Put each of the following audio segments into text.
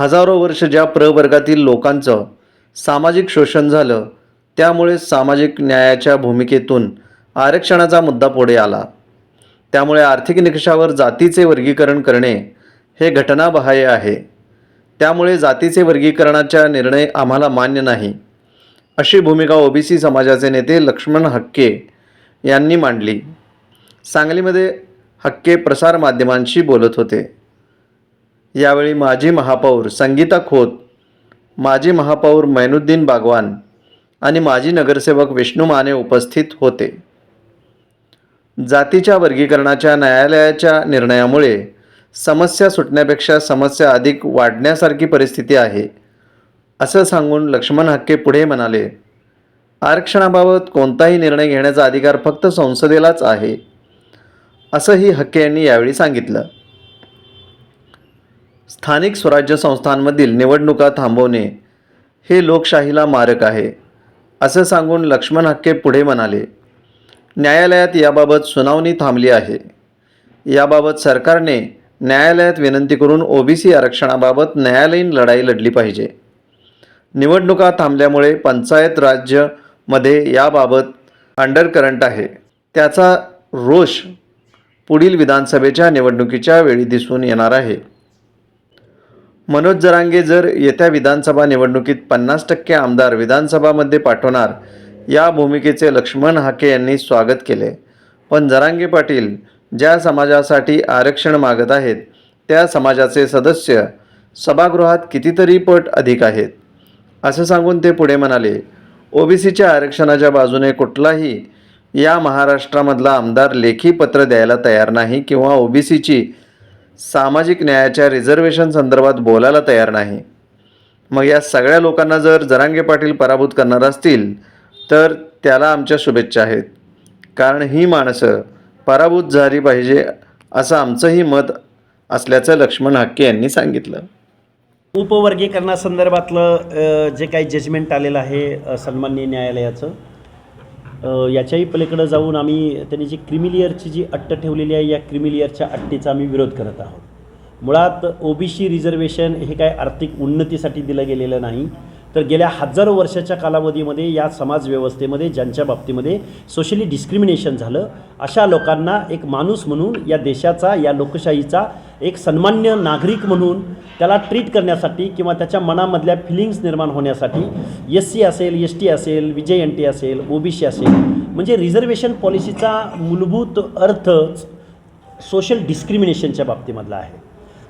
हजारो वर्ष ज्या प्रवर्गातील लोकांचं सामाजिक शोषण झालं, त्यामुळे सामाजिक न्यायाच्या भूमिकेतून आरक्षणाचा मुद्दा पुढे आला. त्यामुळे आर्थिक निकषावर जातीचे वर्गीकरण करणे हे घटनाबाह्य आहे. त्यामुळे जातीचे वर्गीकरणाचा निर्णय आम्हाला मान्य नाही, अशी भूमिका ओबीसी समाजाचे नेते लक्ष्मण हक्के यांनी मांडली. सांगलीमध्ये हक्के प्रसारमाध्यमांशी बोलत होते. यावेळी माजी महापौर संगीता खोत, माजी महापौर मैनुद्दीन बागवान आणि माजी नगरसेवक विष्णू माने उपस्थित होते. जातीच्या वर्गीकरणाच्या न्यायालयाच्या निर्णयामुळे समस्या सुटण्यापेक्षा समस्या अधिक वाढण्यासारखी परिस्थिती आहे, असं सांगून लक्ष्मण हक्के पुढे म्हणाले, आरक्षणाबाबत कोणताही निर्णय घेण्याचा अधिकार फक्त संसदेलाच आहे, असंही हक्के यांनी यावेळी सांगितलं. स्थानिक स्वराज्य संस्थांमधील निवडणुका थांबवणे हे लोकशाहीला मारक आहे, असं सांगून लक्ष्मण हक्के पुढे म्हणाले, न्यायालयात याबाबत सुनावणी थांबली आहे. याबाबत सरकारने न्यायालयात विनंती करून ओबीसी आरक्षणाबाबत न्यायालयीन लढाई लढली पाहिजे. निवडणुका थांबल्यामुळे पंचायत राज्यमध्ये याबाबत अंडरकरंट आहे. त्याचा रोष पुढील विधानसभेच्या निवडणुकीच्या वेळी दिसून येणार आहे. मनोज जरांगे जर येत्या विधानसभा निवडणुकीत 50% आमदार विधानसभामध्ये पाठवणार, या भूमिकेचे लक्ष्मण हक्के यांनी स्वागत केले. पण जरांगे पाटील ज्या समाजासाठी आरक्षण मागत आहेत, त्या समाजाचे सदस्य सभागृहात कितीतरी पट अधिक आहेत, असं सांगून ते पुढे म्हणाले, ओबीसीच्या आरक्षणाच्या बाजूने कुठलाही या महाराष्ट्रामधला आमदार लेखी पत्र द्यायला तयार नाही किंवा ओबीसीची सामाजिक न्यायाच्या रिझर्वेशन संदर्भात बोलायला तयार नाही. मग या सगळ्या लोकांना जर जरांगे पाटील पराभूत करणार असतील तर त्याला आमच्या शुभेच्छा आहेत, कारण ही माणसं पराभूत झाली पाहिजे, असं आमचंही मत असल्याचं लक्ष्मण हक्के यांनी सांगितलं. उपवर्गीकरणासंदर्भातलं जे काही जजमेंट आलेलं आहे सन्माननीय न्यायालयाचं, याच्याही पलीकडे जाऊन आम्ही त्यांनी जी क्रिमिलियरची जी अट्ट ठेवलेली आहे, या क्रिमिलियरच्या अट्टीचा आम्ही विरोध करत आहोत. मुळात ओबीसी रिझर्वेशन हे काय आर्थिक उन्नतीसाठी दिलं गेलेलं नाही, तर गेल्या हजारो वर्षाच्या कालावधीमध्ये या समाजव्यवस्थेमध्ये ज्यांच्या बाबतीमध्ये सोशली डिस्क्रिमिनेशन झालं, अशा लोकांना एक माणूस म्हणून या देशाचा, या लोकशाहीचा एक सन्मान्य नागरिक म्हणून त्याला ट्रीट करण्यासाठी किंवा त्याच्या मनामधल्या फिलिंग्स निर्माण होण्यासाठी SC असेल, ST असेल, VJNT असेल, OBC असेल, म्हणजे रिझर्वेशन पॉलिसीचा मूलभूत अर्थच सोशल डिस्क्रिमिनेशनच्या बाबतीमधला आहे.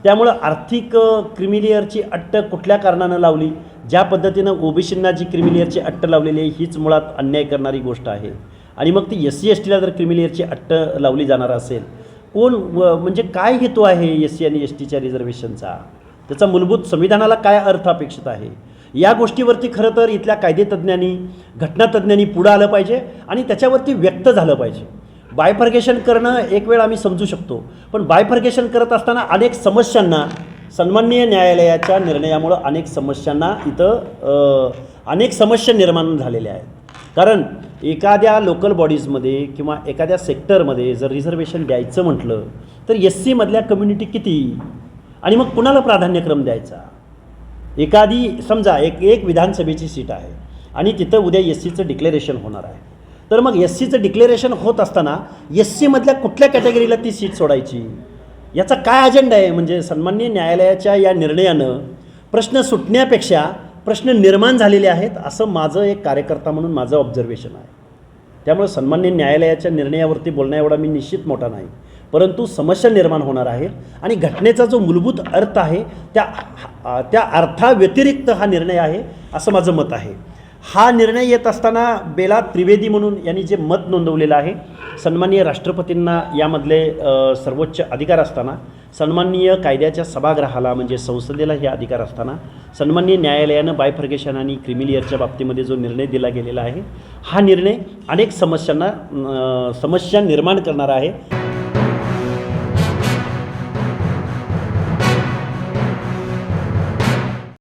त्यामुळं आर्थिक क्रिमिलियरची अट्ट कुठल्या कारणानं लावली, ज्या पद्धतीनं ओबीसींना जी क्रिमिलियरची अट्ट लावलेली आहे हीच मुळात अन्याय करणारी गोष्ट आहे. आणि मग ती SC STला जर क्रिमिलियरची अट्ट लावली जाणार असेल, कोण म्हणजे काय हेतू आहे SC आणि STच्या रिझर्वेशनचा, त्याचा मूलभूत संविधानाला काय अर्थ अपेक्षित आहे, या गोष्टीवरती खरं तर इथल्या कायदेतज्ञांनी, घटनातज्ञांनी पुढं आलं पाहिजे आणि त्याच्यावरती व्यक्त झालं पाहिजे. बायफर्गेशन करणं एक वेळ आम्ही समजू शकतो, पण बायफर्गेशन करत असताना अनेक समस्यांना सन्माननीय न्यायालयाच्या निर्णयामुळं अनेक समस्या निर्माण झालेल्या आहेत. कारण एखाद्या लोकल बॉडीजमध्ये किंवा एखाद्या सेक्टरमध्ये जर रिझर्वेशन द्यायचं म्हटलं तर SC मधल्या कम्युनिटी किती आणि मग कुणाला प्राधान्यक्रम द्यायचा. एखादी समजा एक विधानसभेची सीट आहे आणि तिथं उद्या SCचं डिक्लेरेशन होणार आहे, तर मग SCचं डिक्लेरेशन होत असताना SC मधल्या कुठल्या कॅटेगरीला ती सीट सोडायची, याचा काय अजेंडा आहे. म्हणजे सन्माननीय न्यायालयाच्या या निर्णयानं प्रश्न सुटण्यापेक्षा प्रश्न निर्माण झालेले आहेत, असं माझं एक कार्यकर्ता म्हणून माझं ऑब्झर्वेशन आहे. त्यामुळे सन्माननीय न्यायालयाच्या निर्णयावरती बोलण्या एवढा मी निश्चित मोठा नाही, परंतु समस्या निर्माण होणार आहेत आणि घटनेचा जो मूलभूत अर्थ आहे त्या अर्थाव्यतिरिक्त हा निर्णय आहे, असं माझं मत आहे. हा निर्णय येत असताना बेला त्रिवेदी म्हणून यांनी जे मत नोंदवलेलं आहे, सन्माननीय राष्ट्रपतींना यामधले सर्वोच्च अधिकार असताना, सन्माननीय कायद्याच्या सभागृहाला म्हणजे संसदेला हे अधिकार असताना, सन्माननीय न्यायालयानं बायफर्गेशन आणि क्रिमिलियरच्या बाबतीमध्ये जो निर्णय दिला गेलेला आहे, हा निर्णय अनेक समस्या निर्माण करणारा आहे.